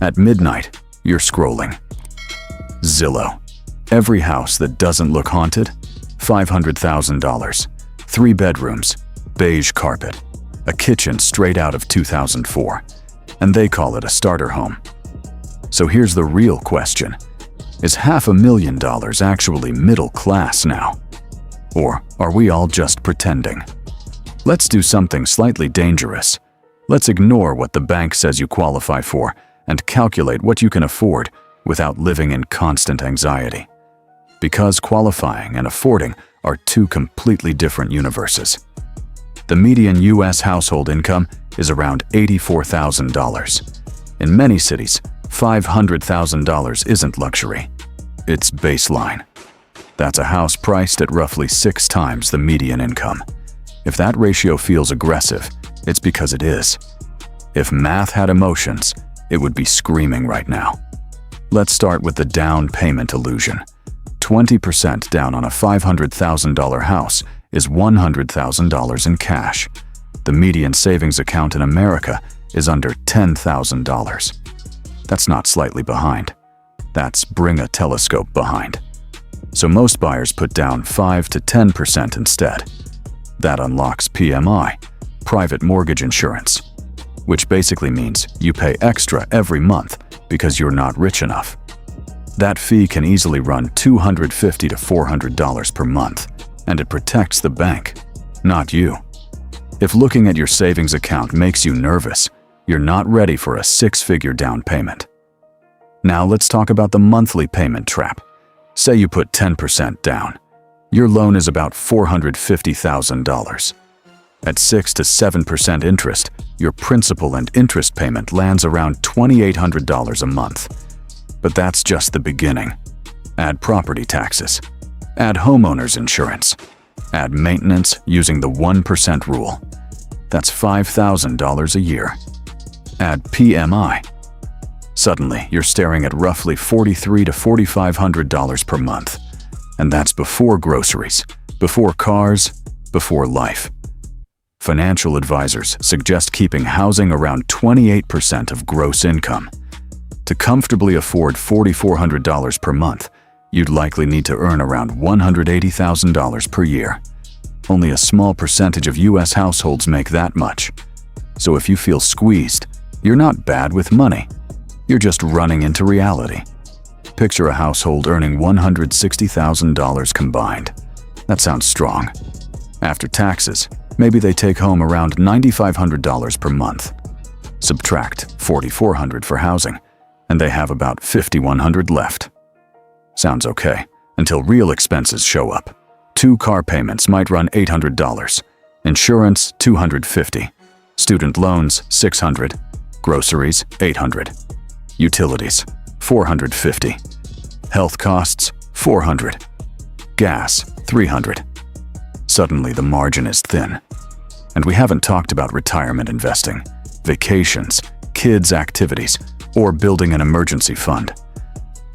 At midnight, you're scrolling. Zillow. Every house that doesn't look haunted? $500,000. 3 bedrooms, beige carpet, a kitchen straight out of 2004. And they call it a starter home. So here's the real question. Is $500,000 actually middle class now? Or are we all just pretending? Let's do something slightly dangerous. Let's ignore what the bank says you qualify for and calculate what you can afford without living in constant anxiety. Because qualifying and affording are two completely different universes. The median U.S. household income is around $84,000. In many cities, $500,000 isn't luxury. It's baseline. That's a house priced at roughly 6 times the median income. If that ratio feels aggressive, it's because it is. If math had emotions, it would be screaming right now. Let's start with the down payment illusion. 20% down on a $500,000 house is $100,000 in cash. The median savings account in America is under $10,000. That's not slightly behind. That's bring a telescope behind. So most buyers put down 5 to 10% instead. That unlocks PMI, private mortgage insurance, which basically means you pay extra every month because you're not rich enough. That fee can easily run $250 to $400 per month, and it protects the bank, not you. If looking at your savings account makes you nervous, you're not ready for a 6-figure down payment. Now let's talk about the monthly payment trap. Say you put 10% down. Your loan is about $450,000. At 6 to 7% interest, your principal and interest payment lands around $2,800 a month. But that's just the beginning. Add property taxes. Add homeowners insurance. Add maintenance using the 1% rule. That's $5,000 a year. Add PMI. Suddenly, you're staring at roughly $4,300 to $4,500 per month. And that's before groceries, before cars, before life. Financial advisors suggest keeping housing around 28% of gross income. To comfortably afford $4,400 per month, you'd likely need to earn around $180,000 per year. Only a small percentage of U.S. households make that much. So if you feel squeezed, you're not bad with money. You're just running into reality. Picture a household earning $160,000 combined. That sounds strong. After taxes, maybe they take home around $9,500 per month. Subtract $4,400 for housing, and they have about $5,100 left. Sounds okay, until real expenses show up. 2 car payments might run $800, insurance $250, student loans $600, groceries $800, utilities $450, health costs $400, gas $300. Suddenly the margin is thin. And we haven't talked about retirement investing, vacations, kids' activities, or building an emergency fund.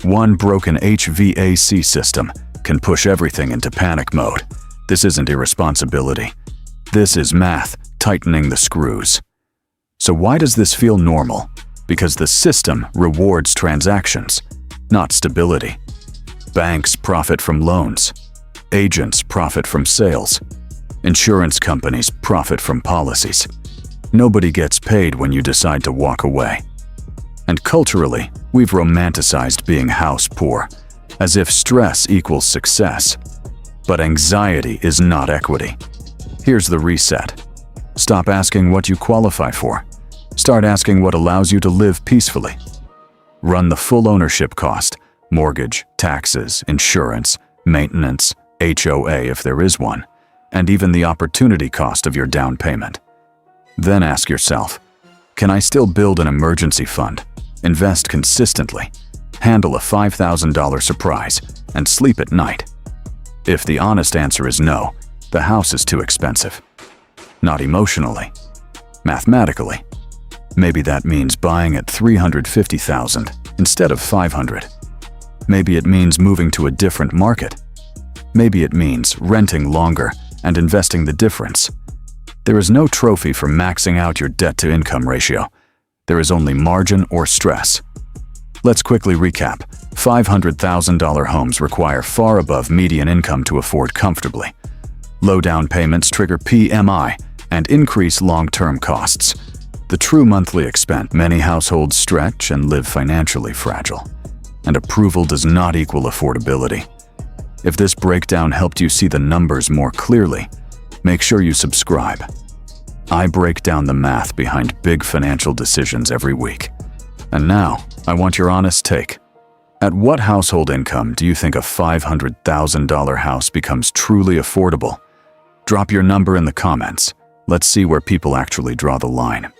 One broken HVAC system can push everything into panic mode. This isn't irresponsibility. This is math tightening the screws. So why does this feel normal? Because the system rewards transactions, not stability. Banks profit from loans. Agents profit from sales. Insurance companies profit from policies. Nobody gets paid when you decide to walk away. And culturally, we've romanticized being house poor, as if stress equals success. But anxiety is not equity. Here's the reset. Stop asking what you qualify for. Start asking what allows you to live peacefully. Run the full ownership cost, mortgage, taxes, insurance, maintenance, HOA if there is one, and even the opportunity cost of your down payment. Then ask yourself, can I still build an emergency fund, invest consistently, handle a $5,000 surprise, and sleep at night? If the honest answer is no, the house is too expensive. Not emotionally, mathematically. Maybe that means buying at $350,000 instead of $500. Maybe it means moving to a different market. Maybe it means renting longer and investing the difference. There is no trophy for maxing out your debt-to-income ratio. There is only margin or stress. Let's quickly recap. $500,000 homes require far above median income to afford comfortably. Low down payments trigger PMI and increase long-term costs. The true monthly expense. Many households stretch and live financially fragile. And approval does not equal affordability. If this breakdown helped you see the numbers more clearly, make sure you subscribe. I break down the math behind big financial decisions every week. And now, I want your honest take. At what household income do you think a $500,000 house becomes truly affordable? Drop your number in the comments. Let's see where people actually draw the line.